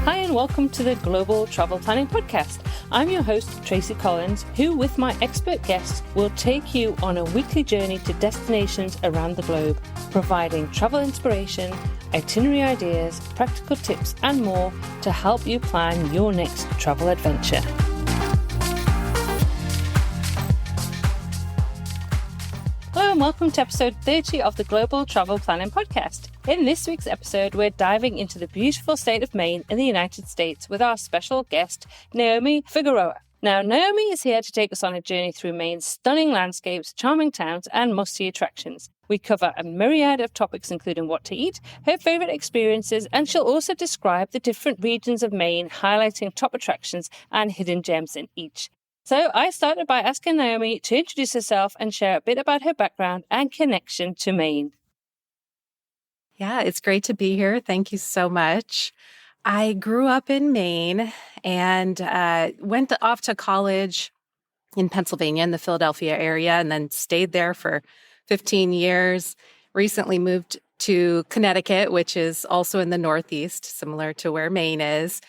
Hi and welcome to the Global Travel Planning Podcast. I'm your host, Tracy Collins, who with my expert guests will take you on a weekly journey to destinations around the globe, providing travel inspiration, itinerary ideas, practical tips and more to help you plan your next travel adventure. Hello and welcome to episode 30 of the Global Travel Planning Podcast. In this week's episode, we're diving into the beautiful state of Maine in the United States with our special guest, Naomi Figueroa. Now, Naomi is here to take us on a journey through Maine's stunning landscapes, charming towns, and must-see attractions. We cover a myriad of topics, including what to eat, her favourite experiences, and she'll also describe the different regions of Maine, highlighting top attractions and hidden gems in each. So I started by asking Naomi to introduce herself and share a bit about her background and connection to Maine. Yeah, it's great to be here. Thank you so much. I grew up in Maine and went off to college in Pennsylvania in the Philadelphia area and then stayed there for 15 years. Recently moved to Connecticut, which is also in the Northeast, similar to where Maine is.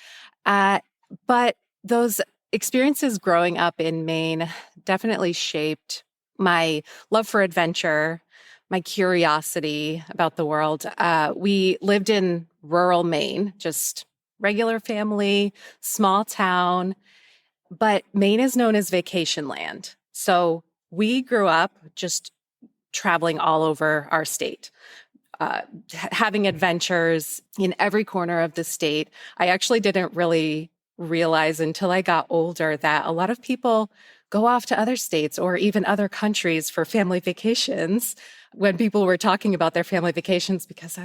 But those experiences growing up in Maine definitely shaped my love for adventure, my curiosity about the world. We lived in rural Maine, just regular family, small town, but Maine is known as vacation land. So we grew up just traveling all over our state, having adventures in every corner of the state. I actually didn't really realize until I got older that a lot of people go off to other states or even other countries for family vacations when people were talking about their family vacations, because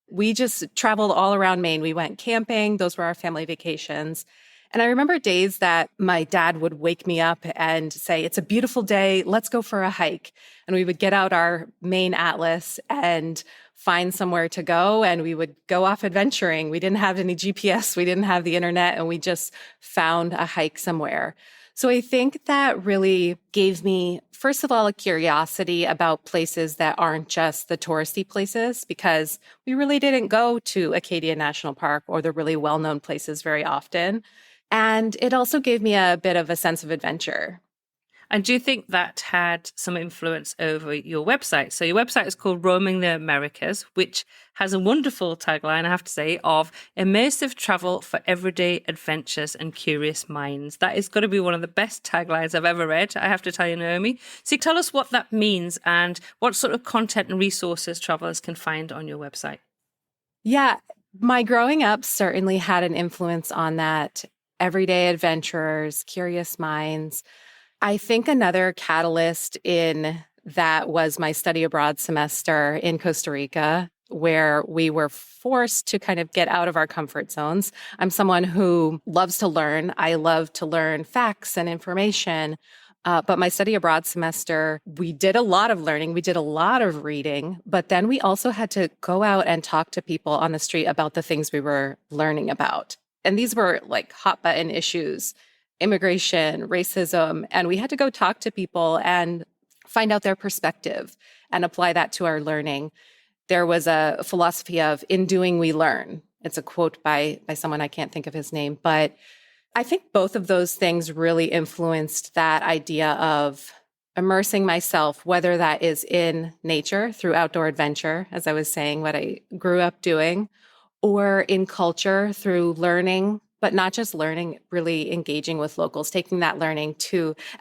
we just traveled all around Maine. We went camping. Those were our family vacations. And I remember days that my dad would wake me up and say, "It's a beautiful day. Let's go for a hike." And we would get out our Maine atlas and find somewhere to go. And we would go off adventuring. We didn't have any GPS. We didn't have the internet. And we just found a hike somewhere. So I think that really gave me, first of all, a curiosity about places that aren't just the touristy places, because we really didn't go to Acadia National Park or the really well-known places very often. And it also gave me a bit of a sense of adventure. And do you think that had some influence over your website? So your website is called Roaming the Americas, which has a wonderful tagline, I have to say, of immersive travel for everyday adventures and curious minds. That is going to be one of the best taglines I've ever read, I have to tell you, Naomi. So tell us what that means and what sort of content and resources travelers can find on your website. Yeah, my growing up certainly had an influence on that. Everyday adventurers, curious minds. I think another catalyst in that was my study abroad semester in Costa Rica, where we were forced to kind of get out of our comfort zones. I'm someone who loves to learn. I love to learn facts and information. But my study abroad semester, we did a lot of learning. We did a lot of reading, but then we also had to go out and talk to people on the street about the things we were learning about. And these were like hot button issues: immigration, racism, and we had to go talk to people and find out their perspective and apply that to our learning. There was a philosophy of "in doing, we learn." It's a quote by someone, I can't think of his name, but I think both of those things really influenced that idea of immersing myself, whether that is in nature through outdoor adventure, as I was saying, what I grew up doing, or in culture through learning, but not just learning, really engaging with locals, taking that learning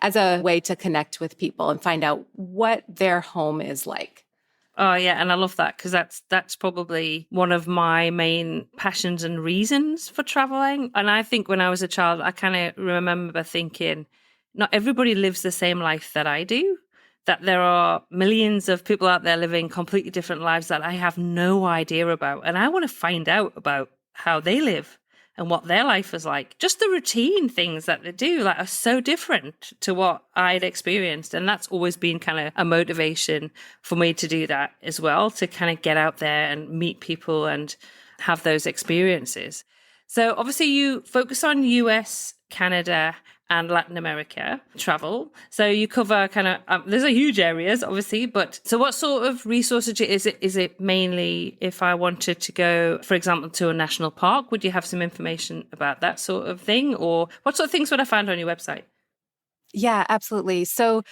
as a way to connect with people and find out what their home is like. Oh, yeah. And I love that, because that's probably one of my main passions and reasons for traveling. And I think when I was a child, I kind of remember thinking, not everybody lives the same life that I do, that there are millions of people out there living completely different lives that I have no idea about. And I want to find out about how they live and what their life is like. Just the routine things that they do are so different to what I'd experienced. And that's always been kind of a motivation for me to do that as well, to kind of get out there and meet people and have those experiences. So obviously you focus on US, Canada, and Latin America travel. So you cover kind of, there's a huge areas, obviously, but so what sort of resources is it? Is it mainly if I wanted to go, for example, to a national park, would you have some information about that sort of thing? Or what sort of things would I find on your website? Yeah, absolutely. So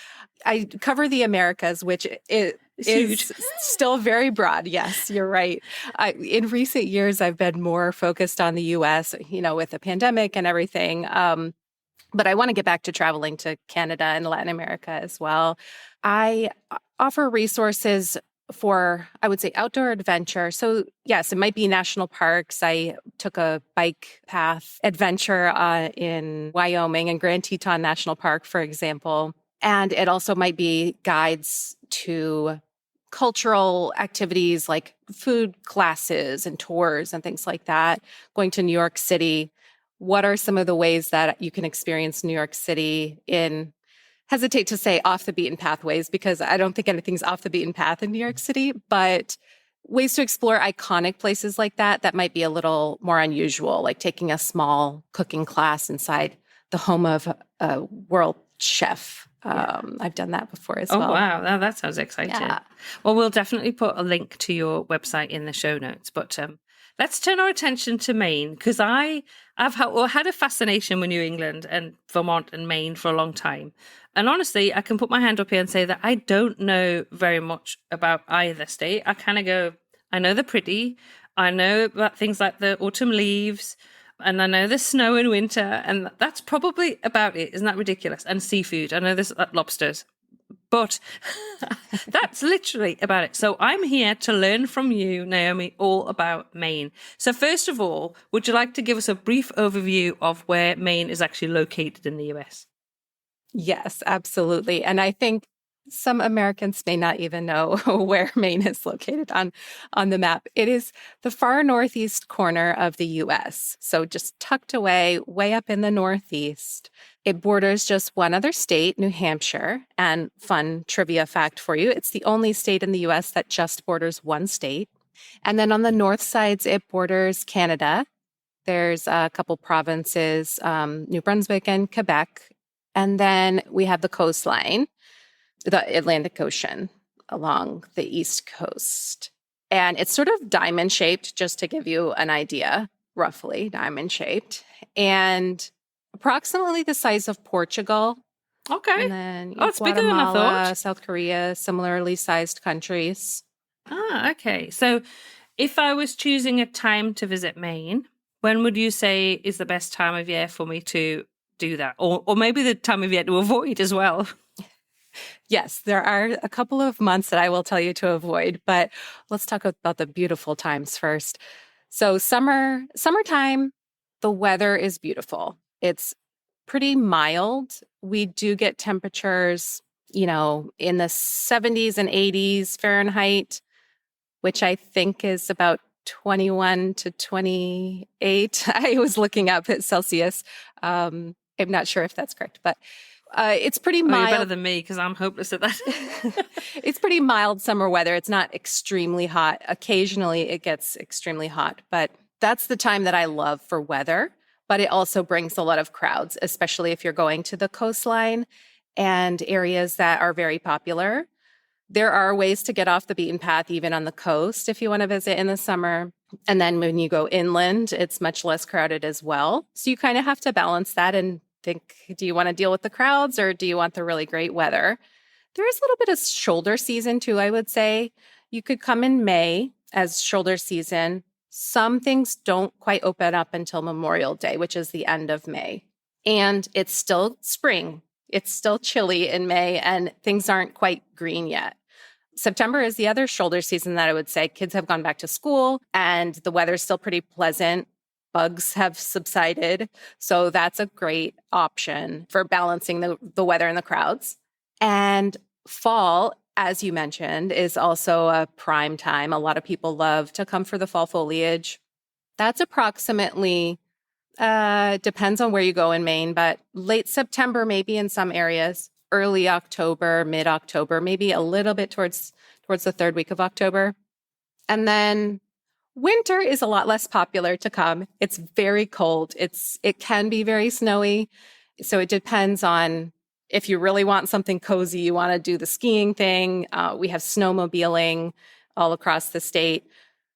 I cover the Americas, which It's huge. is still very broad. Yes, you're right. In recent years, I've been more focused on the US, with the pandemic and everything. But I want to get back to traveling to Canada and Latin America as well. I offer resources for, I would say, outdoor adventure. So, yes, it might be national parks. I took a bike path adventure in Wyoming and Grand Teton National Park, for example. And it also might be guides to cultural activities like food classes and tours and things like that. Going to New York City, what are some of the ways that you can experience New York City in, hesitate to say off the beaten pathways, because I don't think anything's off the beaten path in New York City, but ways to explore iconic places like that might be a little more unusual, like taking a small cooking class inside the home of a world chef. I've done that before as well. Oh, wow. That sounds exciting. Yeah. Well, we'll definitely put a link to your website in the show notes. But let's turn our attention to Maine, because I've had a fascination with New England and Vermont and Maine for a long time. And honestly, I can put my hand up here and say that I don't know very much about either state. I kind of go, I know they're pretty. I know about things like the autumn leaves. And I know there's snow in winter, and that's probably about it. Isn't that ridiculous? And seafood. I know there's lobsters, but that's literally about it. So I'm here to learn from you, Naomi, all about Maine. So first of all, would you like to give us a brief overview of where Maine is actually located in the US? Yes, absolutely. And I think some Americans may not even know where Maine is located on the map. It is the far northeast corner of the US. So just tucked away, way up in the northeast. It borders just one other state, New Hampshire. And fun trivia fact for you, it's the only state in the US that just borders one state. And then on the north sides, it borders Canada. There's a couple provinces, New Brunswick and Quebec. And then we have the coastline, the Atlantic Ocean along the East Coast. And it's sort of diamond shaped, just to give you an idea, roughly diamond shaped, and approximately the size of Portugal. Okay. And then It's bigger than I thought. South Korea, similarly sized countries. Okay. So if I was choosing a time to visit Maine, when would you say is the best time of year for me to do that? Or maybe the time of year to avoid as well? Yes, there are a couple of months that I will tell you to avoid, but let's talk about the beautiful times first. So summertime, the weather is beautiful. It's pretty mild. We do get temperatures, in the 70s and 80s Fahrenheit, which I think is about 21 to 28. I was looking up at Celsius. I'm not sure if that's correct, but it's pretty mild. You're better than me because I'm hopeless at that. It's pretty mild summer weather. It's not extremely hot. Occasionally it gets extremely hot, but that's the time that I love for weather. But it also brings a lot of crowds, especially if you're going to the coastline and areas that are very popular. There are ways to get off the beaten path, even on the coast, if you want to visit in the summer. And then when you go inland, it's much less crowded as well. So you kind of have to balance that and think, do you want to deal with the crowds or do you want the really great weather? There is a little bit of shoulder season too, I would say. You could come in May as shoulder season. Some things don't quite open up until Memorial Day, which is the end of May. And it's still spring. It's still chilly in May and things aren't quite green yet. September is the other shoulder season that I would say. Kids have gone back to school and the weather's still pretty pleasant. Bugs have subsided. So that's a great option for balancing the weather and the crowds. And fall, as you mentioned, is also a prime time. A lot of people love to come for the fall foliage. That's approximately, depends on where you go in Maine, but late September, maybe in some areas, early October, mid-October, maybe a little bit towards the third week of October. And then winter is a lot less popular to come. It's very cold. It can be very snowy. So it depends on if you really want something cozy, you want to do the skiing thing. We have snowmobiling all across the state.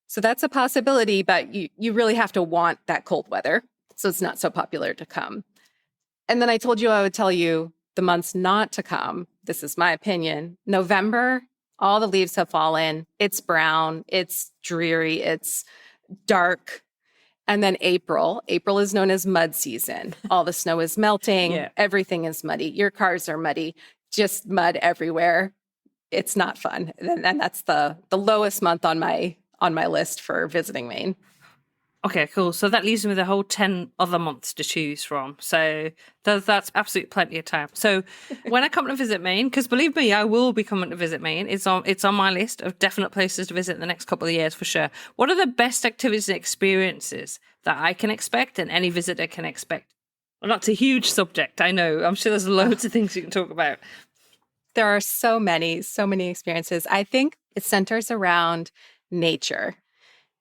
So that's a possibility, but you really have to want that cold weather. So it's not so popular to come. And then I told you I would tell you the months not to come. This is my opinion. November, all the leaves have fallen. It's brown. It's dreary. It's dark. And then April is known as mud season. All the snow is melting. Yeah. Everything is muddy. Your cars are muddy, just mud everywhere. It's not fun. And that's the lowest month on my list for visiting Maine. Okay, cool. So that leaves me with a whole 10 other months to choose from. So that's absolutely plenty of time. So when I come to visit Maine, because believe me, I will be coming to visit Maine. It's on my list of definite places to visit in the next couple of years for sure. What are the best activities and experiences that I can expect and any visitor can expect? Well, that's a huge subject. I know. I'm sure there's loads of things you can talk about. There are so many experiences. I think it centers around nature.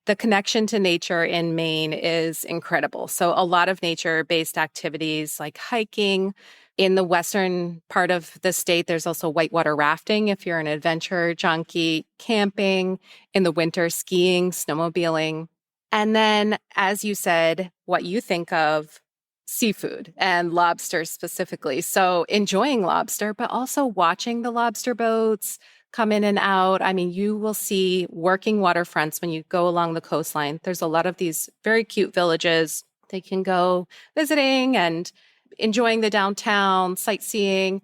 The connection to nature in Maine is incredible. So a lot of nature-based activities like hiking. In the western part of the state, there's also whitewater rafting if you're an adventure junkie, camping, in the winter, skiing, snowmobiling. And then, as you said, what you think of seafood and lobster specifically. So enjoying lobster, but also watching the lobster boats come in and out. I mean, you will see working waterfronts when you go along the coastline. There's a lot of these very cute villages. They can go visiting and enjoying the downtown, sightseeing,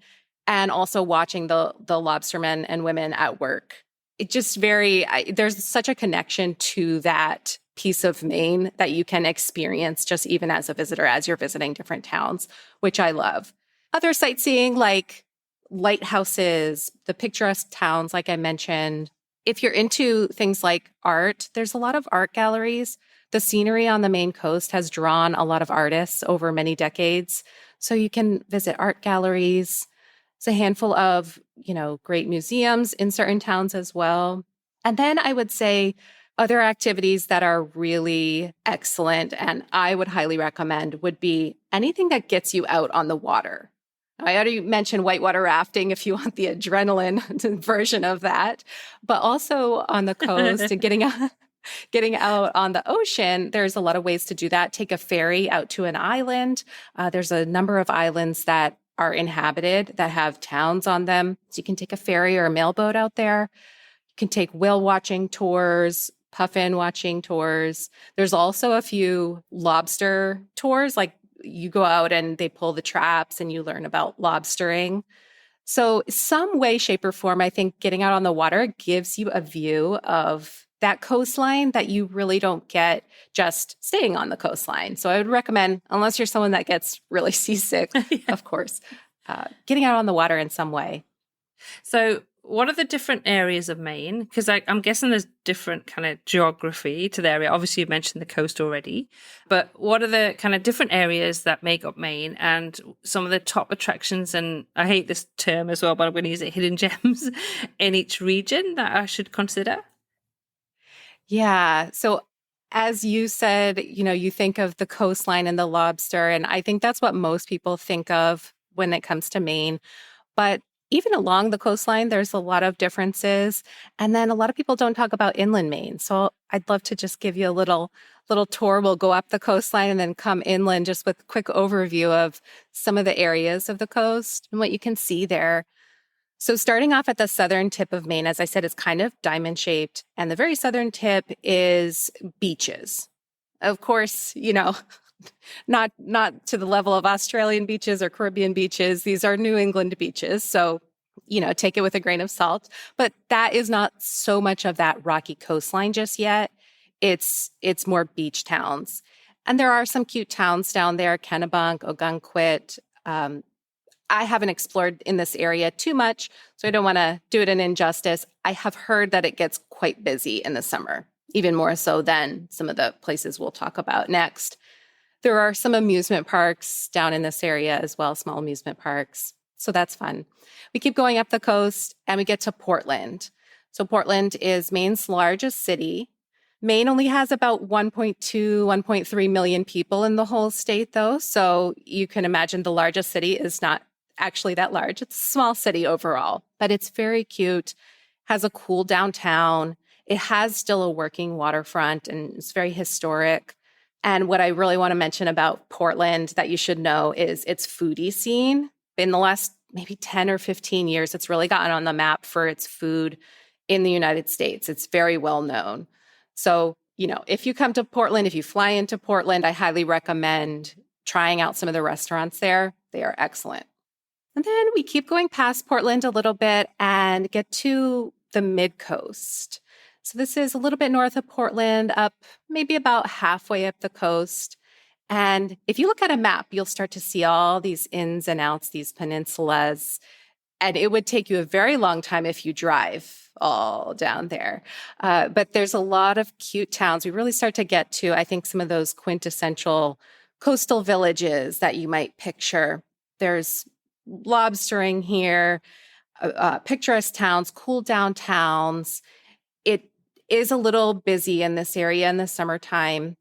and also watching the lobstermen and women at work. It just there's such a connection to that piece of Maine that you can experience just even as a visitor, as you're visiting different towns, which I love. Other sightseeing like lighthouses, the picturesque towns, like I mentioned. If you're into things like art, there's a lot of art galleries. The scenery on the Maine coast has drawn a lot of artists over many decades. So you can visit art galleries. There's a handful of, great museums in certain towns as well. And then I would say other activities that are really excellent and I would highly recommend would be anything that gets you out on the water. I already mentioned whitewater rafting if you want the adrenaline version of that, but also on the coast and getting out on the ocean, there's a lot of ways to do that. Take a ferry out to an island. There's a number of islands that are inhabited that have towns on them. So you can take a ferry or a mailboat out there. You can take whale watching tours, puffin watching tours. There's also a few lobster tours, like you go out and they pull the traps and you learn about lobstering. So some way, shape, or form, I think getting out on the water gives you a view of that coastline that you really don't get just staying on the coastline. So I would recommend, unless you're someone that gets really seasick, Yeah. of course, getting out on the water in some way. So what are the different areas of Maine? Because I'm guessing there's different kind of geography to the area. Obviously, you mentioned the coast already. But what are the kind of different areas that make up Maine and some of the top attractions? And I hate this term as well, but I'm going to use it, hidden gems in each region that I should consider? Yeah. So as you said, you think of the coastline and the lobster, and I think that's what most people think of when it comes to Maine. But even along the coastline, there's a lot of differences. And then a lot of people don't talk about inland Maine. So I'd love to just give you a little tour. We'll go up the coastline and then come inland just with a quick overview of some of the areas of the coast and what you can see there. So starting off at the southern tip of Maine, as I said, it's kind of diamond shaped. And the very southern tip is beaches. Of course, not to the level of Australian beaches or Caribbean beaches. These are New England beaches. So, take it with a grain of salt. But that is not so much of that rocky coastline just yet. It's more beach towns. And there are some cute towns down there, Kennebunk, Ogunquit. I haven't explored in this area too much, so I don't want to do it an injustice. I have heard that it gets quite busy in the summer, even more so than some of the places we'll talk about next. There are some amusement parks down in this area as well, small amusement parks. So that's fun. We keep going up the coast and we get to Portland. So Portland is Maine's largest city. Maine only has about 1.2, 1.3 million people in the whole state, though. So you can imagine the largest city is not actually that large. It's a small city overall, but it's very cute, has a cool downtown. It has still a working waterfront and it's very historic. And what I really want to mention about Portland that you should know is its foodie scene. In the last maybe 10 or 15 years, it's really gotten on the map for its food in the United States. It's very well known. So, if you come to Portland, if you fly into Portland, I highly recommend trying out some of the restaurants there. They are excellent. And then we keep going past Portland a little bit and get to the mid-coast. So this is a little bit north of Portland, up maybe about halfway up the coast. And if you look at a map, you'll start to see all these ins and outs, these peninsulas. And it would take you a very long time if you drive all down there. But there's a lot of cute towns. We really start to get to, I think, some of those quintessential coastal villages that you might picture. There's lobstering here, picturesque towns, cool downtowns. It is a little busy in this area in the summertime,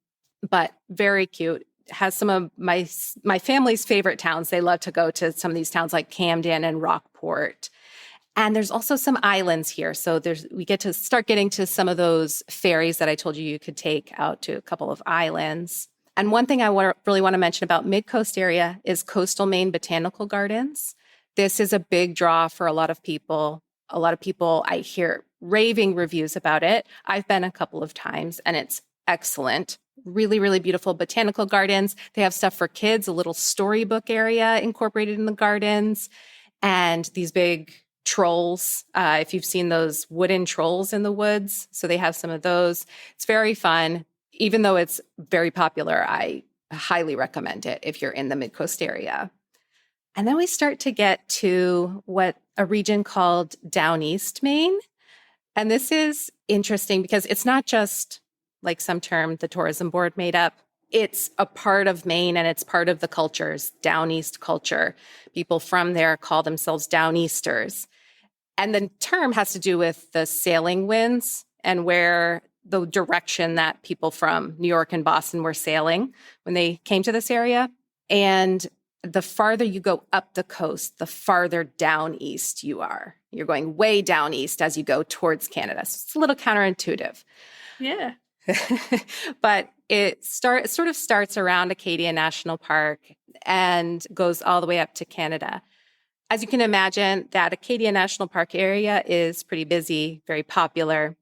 but very cute. Has some of my family's favorite towns. They love to go to some of these towns like Camden and Rockport. And there's also some islands here. So we get to start getting to some of those ferries that I told you could take out to a couple of islands. And one thing I really want to mention about Mid-Coast area is Coastal Maine Botanical Gardens. This is a big draw for a lot of people. A lot of people, I hear raving reviews about it. I've been a couple of times and it's excellent. Really, really beautiful botanical gardens. They have stuff for kids, a little storybook area incorporated in the gardens, and these big trolls, if you've seen those wooden trolls in the woods. So they have some of those. It's very fun. Even though it's very popular, I highly recommend it if you're in the Mid-Coast area. And then we start to get to what a region called Down East Maine. And this is interesting because it's not just like some term the tourism board made up. It's a part of Maine and it's part of the cultures, Down East culture. People from there call themselves Down Easters. And the term has to do with the sailing winds and where the direction that people from New York and Boston were sailing when they came to this area. And the farther you go up the coast, the farther down east you are. You're going way down east as you go towards Canada. So it's a little counterintuitive. Yeah. But it sort of starts around Acadia National Park and goes all the way up to Canada. As you can imagine, that Acadia National Park area is pretty busy, very popular.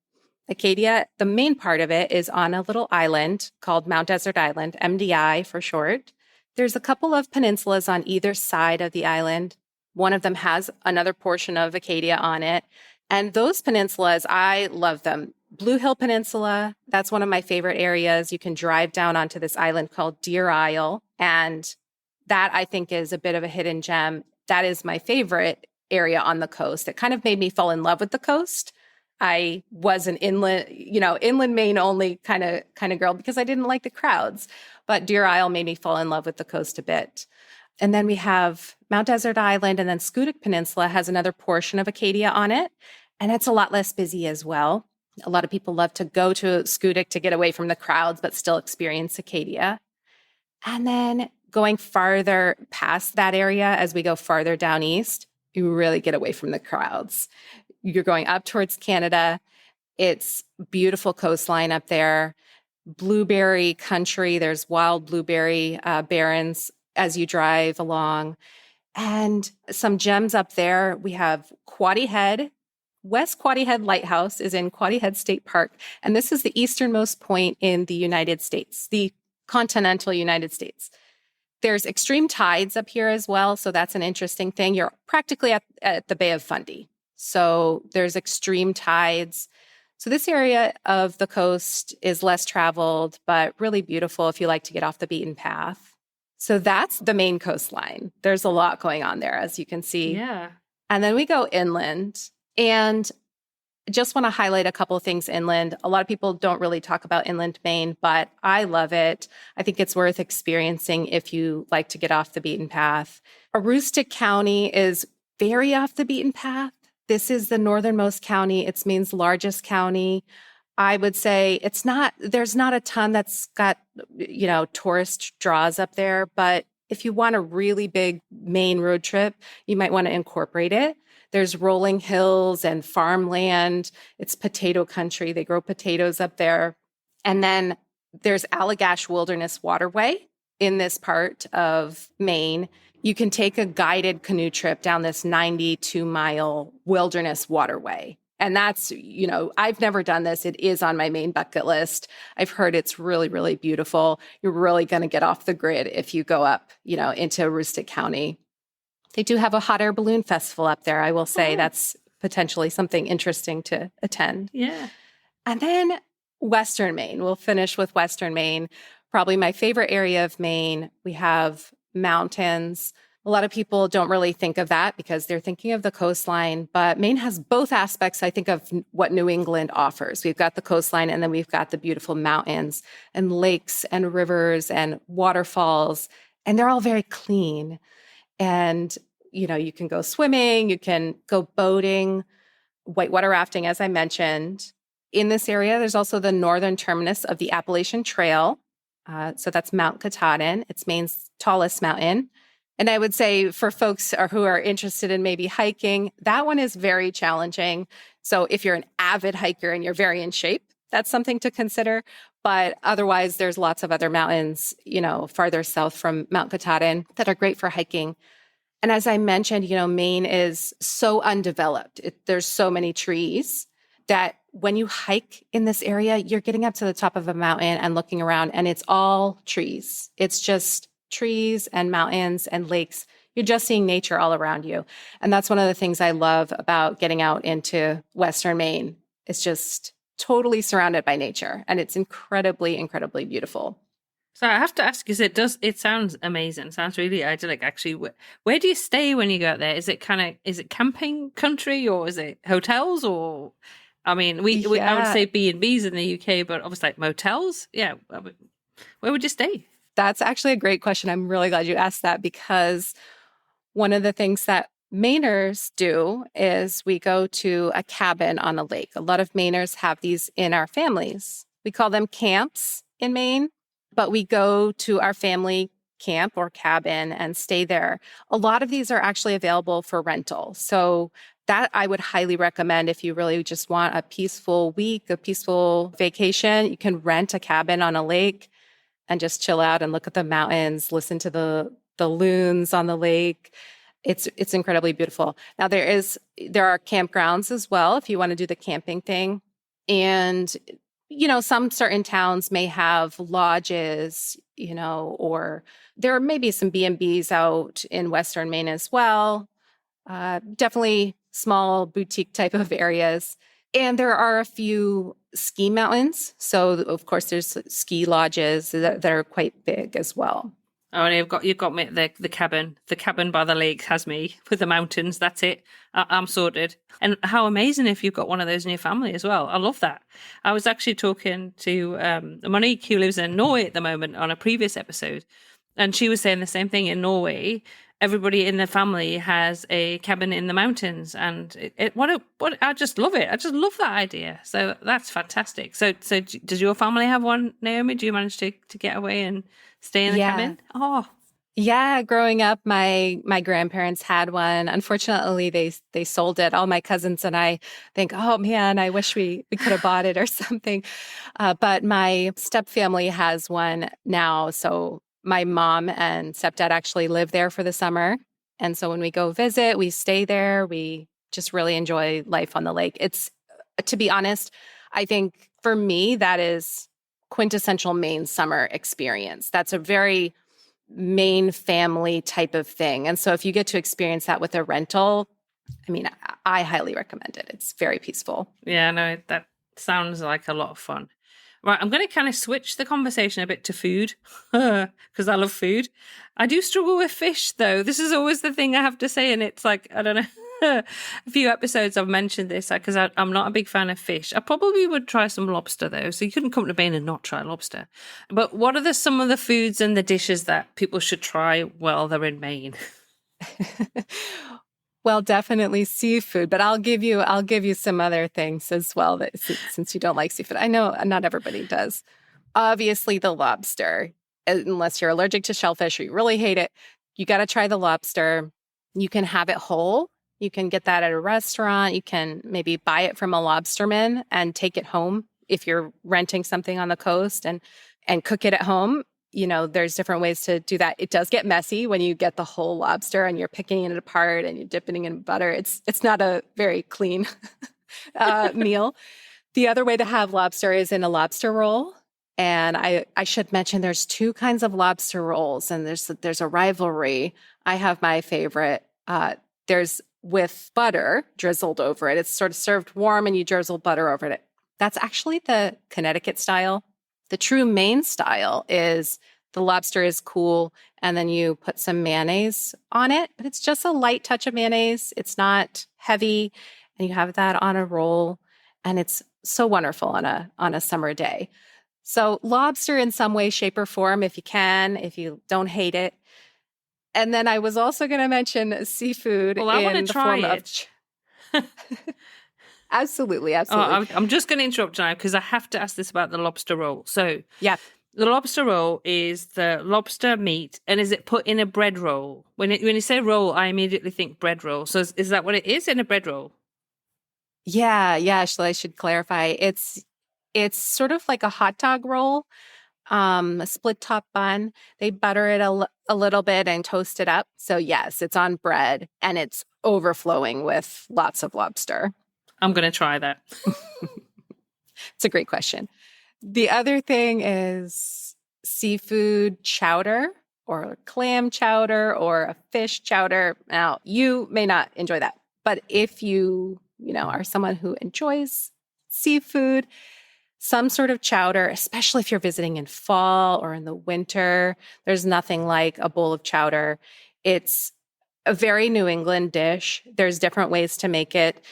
Acadia, the main part of it is on a little island called Mount Desert Island, MDI for short. There's a couple of peninsulas on either side of the island. One of them has another portion of Acadia on it. And those peninsulas, I love them. Blue Hill Peninsula, that's one of my favorite areas. You can drive down onto this island called Deer Isle. And that, I think, is a bit of a hidden gem. That is my favorite area on the coast. It kind of made me fall in love with the coast. I was an inland Maine only kind of girl because I didn't like the crowds. But Deer Isle made me fall in love with the coast a bit. And then we have Mount Desert Island, and then Schoodic Peninsula has another portion of Acadia on it. And it's a lot less busy as well. A lot of people love to go to Schoodic to get away from the crowds, but still experience Acadia. And then going farther past that area, as we go farther down east, you really get away from the crowds. You're going up towards Canada. It's beautiful coastline up there. Blueberry country. There's wild blueberry barrens as you drive along. And some gems up there. We have Quoddy Head. West Quoddy Head Lighthouse is in Quoddy Head State Park. And this is the easternmost point in the United States, the continental United States. There's extreme tides up here as well. So that's an interesting thing. You're practically at the Bay of Fundy. So there's extreme tides. So this area of the coast is less traveled, but really beautiful if you like to get off the beaten path. So that's the main coastline. There's a lot going on there, as you can see. Yeah. And then we go inland. And just want to highlight a couple of things inland. A lot of people don't really talk about inland Maine, but I love it. I think it's worth experiencing if you like to get off the beaten path. Aroostook County is very off the beaten path. This is the northernmost county. It's Maine's largest county. I would say there's not a ton that's got, tourist draws up there, but if you want a really big Maine road trip, you might want to incorporate it. There's rolling hills and farmland. It's potato country. They grow potatoes up there. And then there's Allagash Wilderness Waterway in this part of Maine. You can take a guided canoe trip down this 92-mile wilderness waterway. And that's, I've never done this. It is on my Maine bucket list. I've heard it's really, really beautiful. You're really going to get off the grid if you go up, into Aroostook County. They do have a hot air balloon festival up there. I will say that's potentially something interesting to attend. Yeah. And then Western Maine. We'll finish with Western Maine. Probably my favorite area of Maine. We have mountains. A lot of people don't really think of that because they're thinking of the coastline, but Maine has both aspects, I think, of what New England offers. We've got the coastline, and then we've got the beautiful mountains and lakes and rivers and waterfalls, and they're all very clean. And, you can go swimming, you can go boating, whitewater rafting, as I mentioned. In this area, there's also the northern terminus of the Appalachian Trail. So that's Mount Katahdin. It's Maine's tallest mountain. And I would say for folks who are interested in maybe hiking, that one is very challenging. So if you're an avid hiker and you're very in shape, that's something to consider. But otherwise, there's lots of other mountains, farther south from Mount Katahdin that are great for hiking. And as I mentioned, Maine is so undeveloped. There's so many trees that when you hike in this area, you're getting up to the top of a mountain and looking around, and it's all trees. It's just trees and mountains and lakes. You're just seeing nature all around you. And that's one of the things I love about getting out into Western Maine. It's just totally surrounded by nature, and it's incredibly, incredibly beautiful. So I have to ask, it sounds amazing. Sounds really idyllic, actually. Where do you stay when you go out there? Is it camping country, or is it hotels, or, I mean, I would say B&Bs in the UK, but obviously like motels. Yeah. Where would you stay? That's actually a great question. I'm really glad you asked that, because one of the things that Mainers do is we go to a cabin on a lake. A lot of Mainers have these in our families. We call them camps in Maine, but we go to our family camp or cabin and stay there. A lot of these are actually available for rental. So that I would highly recommend if you really just want a peaceful week, a peaceful vacation. You can rent a cabin on a lake and just chill out and look at the mountains, listen to the loons on the lake. It's incredibly beautiful. Now there are campgrounds as well if you want to do the camping thing. And, some certain towns may have lodges, or there may be some B&Bs out in Western Maine as well. Definitely small boutique type of areas. And there are a few ski mountains. So, of course, there's ski lodges that are quite big as well. Oh, and you've got me the cabin by the lake has me with the mountains. That's it. I'm sorted. And how amazing if you've got one of those in your family as well. I love that. I was actually talking to Monique, who lives in Norway at the moment, on a previous episode, and she was saying the same thing. In Norway, everybody in the family has a cabin in the mountains, and I just love it. I just love that idea. So that's fantastic. So does your family have one, Naomi? Do you manage to get away and stay in the cabin? Oh, yeah. Growing up, my grandparents had one. Unfortunately, they sold it. All my cousins and I think, oh man, I wish we could have bought it or something. But my step family has one now. So my mom and stepdad actually live there for the summer. And so when we go visit, we stay there. We just really enjoy life on the lake. It's, to be honest, I think for me, that is quintessential Maine summer experience. That's a very Maine family type of thing. And so if you get to experience that with a rental, I mean, I highly recommend it. It's very peaceful. Yeah, no, that sounds like a lot of fun. Right, I'm going to kind of switch the conversation a bit to food because I love food. I do struggle with fish, though. This is always the thing I have to say, and it's like, I don't know, a few episodes I've mentioned this because I'm not a big fan of fish. I probably would try some lobster, though, so you couldn't come to Maine and not try lobster. But what are some of the foods and the dishes that people should try while they're in Maine? Well, definitely seafood, but I'll give you some other things as well that since you don't like seafood. I know not everybody does. Obviously, the lobster, unless you're allergic to shellfish or you really hate it, you got to try the lobster. You can have it whole. You can get that at a restaurant. You can maybe buy it from a lobsterman and take it home if you're renting something on the coast and cook it at home. There's different ways to do that. It does get messy when you get the whole lobster and you're picking it apart and you're dipping it in butter. It's not a very clean meal. The other way to have lobster is in a lobster roll. And I should mention there's two kinds of lobster rolls, and there's a rivalry. I have my favorite. There's with butter drizzled over it. It's sort of served warm, and you drizzle butter over it. That's actually the Connecticut style. The true Maine style is the lobster is cool, and then you put some mayonnaise on it, but it's just a light touch of mayonnaise. It's not heavy, and you have that on a roll, and it's so wonderful on a summer day. So lobster in some way, shape, or form, if you can, if you don't hate it. And then I was also going to mention seafood Well, I want in to the try form it. of absolutely, Oh, absolutely. I'm just going to interrupt now because I have to ask this about the lobster roll. So Yeah. the lobster roll is the lobster meat, and is it put in a bread roll? When you say roll, I immediately think bread roll. So is that what it is in a bread roll? Yeah, yeah. Actually, I should clarify. It's sort of like a hot dog roll, a split top bun. They butter it a little bit and toast it up. So yes, it's on bread and it's overflowing with lots of lobster. I'm going to try that. It's a great question. The other thing is seafood chowder or clam chowder or a fish chowder. Now, you may not enjoy that, but if you are someone who enjoys seafood, some sort of chowder, especially if you're visiting in fall or in the winter, there's nothing like a bowl of chowder. It's a very New England dish. There's different ways to make it.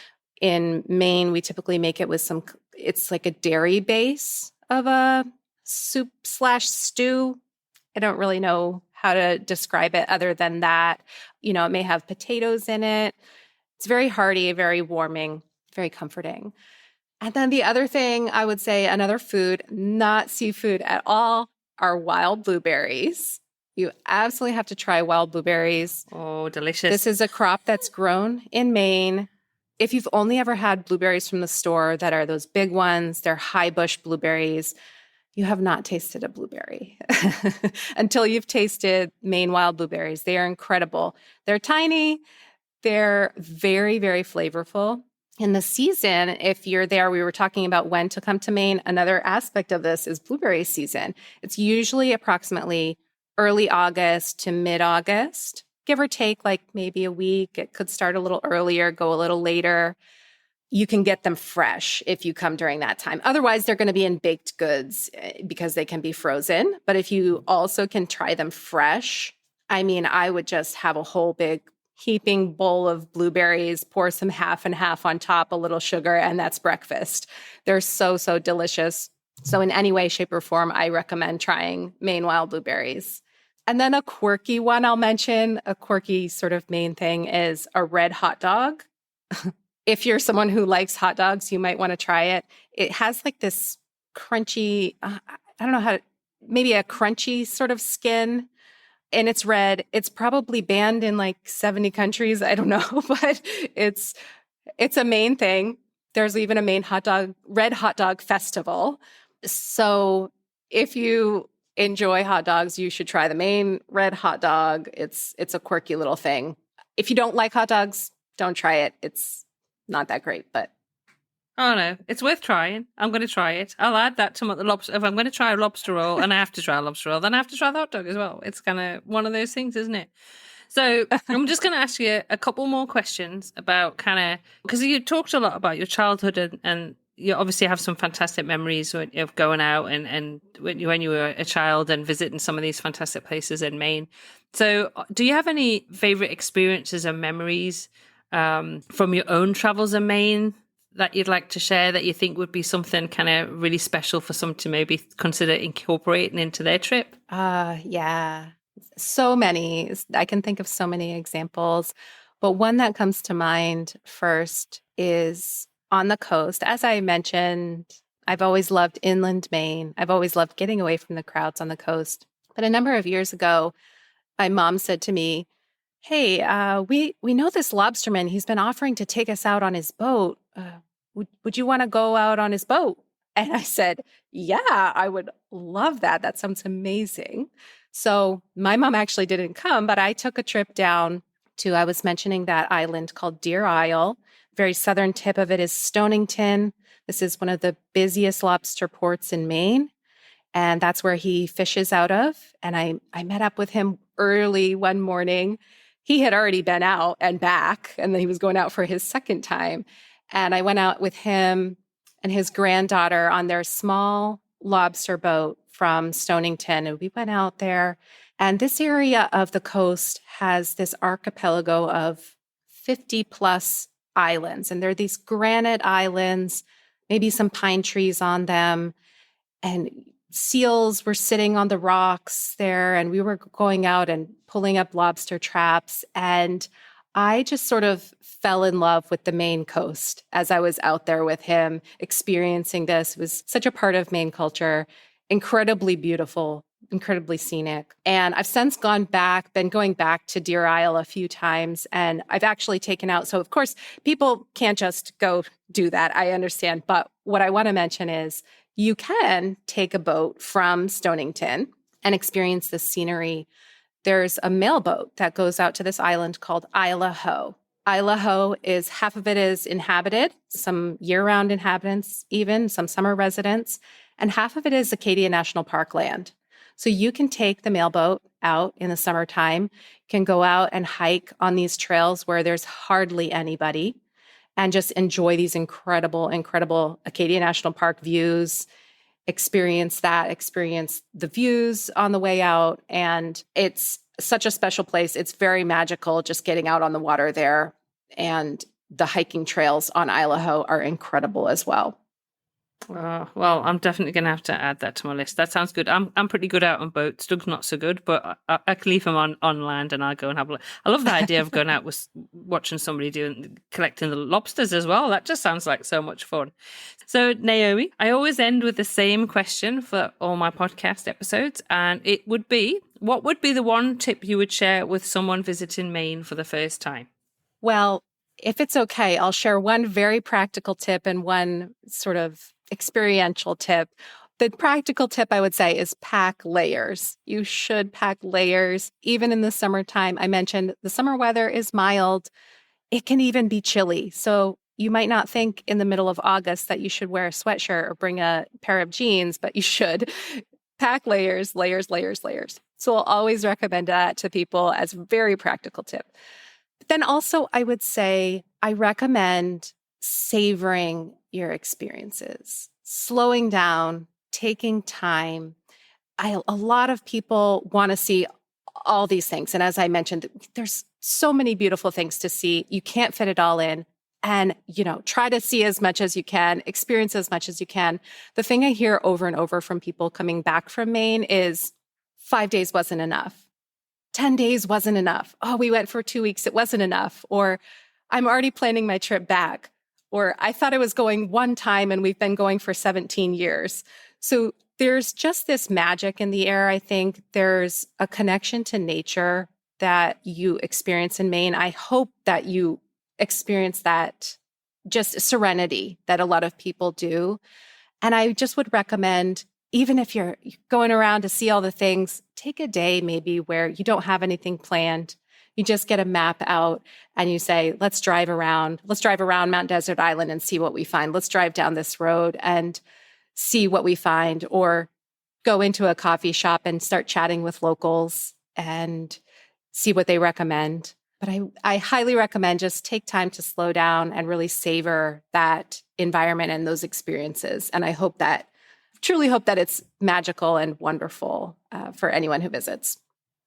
In Maine, we typically make it with it's like a dairy base of a soup slash stew. I don't really know how to describe it other than that. It may have potatoes in it. It's very hearty, very warming, very comforting. And then the other thing I would say, another food, not seafood at all, are wild blueberries. You absolutely have to try wild blueberries. Oh, delicious. This is a crop that's grown in Maine. If you've only ever had blueberries from the store that are those big ones, they're high bush blueberries, you have not tasted a blueberry until you've tasted Maine wild blueberries. They are incredible. They're tiny. They're very, very flavorful. In the season, if you're there, we were talking about when to come to Maine. Another aspect of this is blueberry season. It's usually approximately early August to mid-August, give or take like maybe a week. It could start a little earlier, go a little later. You can get them fresh if you come during that time. Otherwise, they're going to be in baked goods because they can be frozen. But if you also can try them fresh, I would just have a whole big heaping bowl of blueberries, pour some half and half on top, a little sugar, and that's breakfast. They're so, so delicious. So in any way, shape, or form, I recommend trying Maine wild blueberries. And then a quirky one I'll mention, a quirky sort of Maine thing is a red hot dog. If you're someone who likes hot dogs, you might want to try it. It has like this crunchy, I don't know maybe a crunchy sort of skin. And it's red. It's probably banned in like 70 countries. I don't know, but it's a Maine thing. There's even a Maine red hot dog festival. So if you enjoy hot dogs, you should try the Maine red hot dog. It's a quirky little thing. If you don't like hot dogs, don't try it. It's not that great, but Oh no, it's worth trying. I'm going to try it. I'll add that to the lobster. If I'm going to try a lobster roll and I have to try a lobster roll, then I have to try the hot dog as well. It's kind of one of those things, isn't it? So I'm just going to ask you a couple more questions about because you talked a lot about your childhood and you obviously have some fantastic memories of going out and when you were a child and visiting some of these fantastic places in Maine. So do you have any favorite experiences and memories from your own travels in Maine that you'd like to share that you think would be something kind of really special for some to maybe consider incorporating into their trip? yeah. So many. I can think of so many examples. But one that comes to mind first is on the coast. As I mentioned, I've always loved inland Maine. I've always loved getting away from the crowds on the coast. But a number of years ago, my mom said to me, "Hey, we know this lobsterman. He's been offering to take us out on his boat. Would you want to go out on his boat?" And I said, "Yeah, I would love that. That sounds amazing." So my mom actually didn't come, but I took a trip down to, I was mentioning that island called Deer Isle. Very southern tip of it is Stonington. This is one of the busiest lobster ports in Maine. And that's where he fishes out of. And I met up with him early one morning. He had already been out and back, and then he was going out for his second time. And I went out with him and his granddaughter on their small lobster boat from Stonington. And we went out there. And this area of the coast has this archipelago of 50 plus islands. And there are these granite islands, maybe some pine trees on them. And seals were sitting on the rocks there, and we were going out and pulling up lobster traps. And I just sort of fell in love with the Maine coast as I was out there with him, experiencing this. It was such a part of Maine culture, incredibly beautiful, incredibly scenic. And I've since been going back to Deer Isle a few times, and I've actually taken out. So of course, people can't just go do that. I understand. But what I want to mention is you can take a boat from Stonington and experience the scenery. There's a mail boat that goes out to this island called Isla Ho. Isla Ho is, half of it is inhabited, some year-round inhabitants, even some summer residents, and half of it is Acadia National Park land. So you can take the mail boat out in the summertime, can go out and hike on these trails where there's hardly anybody, and just enjoy these incredible, incredible Acadia National Park views, experience the views on the way out. And it's such a special place. It's very magical just getting out on the water there. And the hiking trails on Isla Ho are incredible as well. Well, I'm definitely going to have to add that to my list. That sounds good. I'm pretty good out on boats. Doug's not so good, but I can leave him on land and I'll go and have a look. I love the idea of going out with watching somebody collecting the lobsters as well. That just sounds like so much fun. So, Naomi, I always end with the same question for all my podcast episodes, and it would be, what would be the one tip you would share with someone visiting Maine for the first time? Well, if it's okay, I'll share one very practical tip and one sort of experiential tip. The practical tip I would say is pack layers. You should pack layers, even in the summertime. I mentioned the summer weather is mild. It can even be chilly. So you might not think in the middle of August that you should wear a sweatshirt or bring a pair of jeans, but you should pack layers, layers, layers, layers. So I'll always recommend that to people as a very practical tip. But then also I would say I recommend savoring your experiences, slowing down, taking time. A lot of people want to see all these things. And as I mentioned, there's so many beautiful things to see. You can't fit it all in. And, try to see as much as you can, experience as much as you can. The thing I hear over and over from people coming back from Maine is 5 days wasn't enough. 10 days wasn't enough. Oh, we went for 2 weeks. It wasn't enough. Or I'm already planning my trip back. Or I thought I was going one time and we've been going for 17 years. So there's just this magic in the air. I think there's a connection to nature that you experience in Maine. I hope that you experience that just serenity that a lot of people do. And I just would recommend, even if you're going around to see all the things, take a day maybe where you don't have anything planned. You just get a map out and you say, let's drive around Mount Desert Island and see what we find. Let's drive down this road and see what we find, or go into a coffee shop and start chatting with locals and see what they recommend. But I highly recommend just take time to slow down and really savor that environment and those experiences. And I truly hope that it's magical and wonderful for anyone who visits.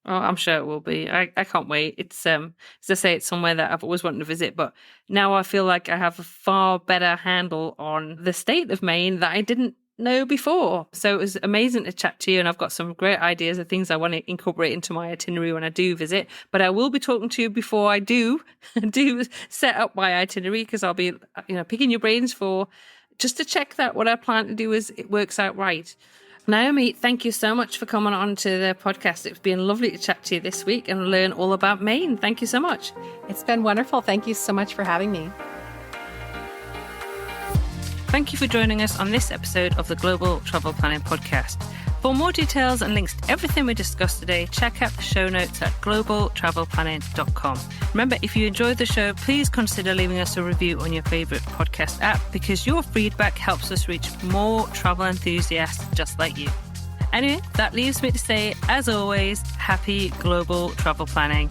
Oh, I'm sure it will be. I can't wait. It's as I say, it's somewhere that I've always wanted to visit, but now I feel like I have a far better handle on the state of Maine that I didn't know before. So it was amazing to chat to you, and I've got some great ideas of things I want to incorporate into my itinerary when I do visit. But I will be talking to you before I do set up my itinerary, because I'll be, picking your brains for just to check that what I plan to do is it works out right. Naomi, thank you so much for coming on to the podcast. It's been lovely to chat to you this week and learn all about Maine. Thank you so much. It's been wonderful. Thank you so much for having me. Thank you for joining us on this episode of the Global Travel Planning Podcast. For more details and links to everything we discussed today, check out the show notes at globaltravelplanning.com. Remember, if you enjoyed the show, please consider leaving us a review on your favorite podcast app, because your feedback helps us reach more travel enthusiasts just like you. Anyway, that leaves me to say, as always, happy global travel planning.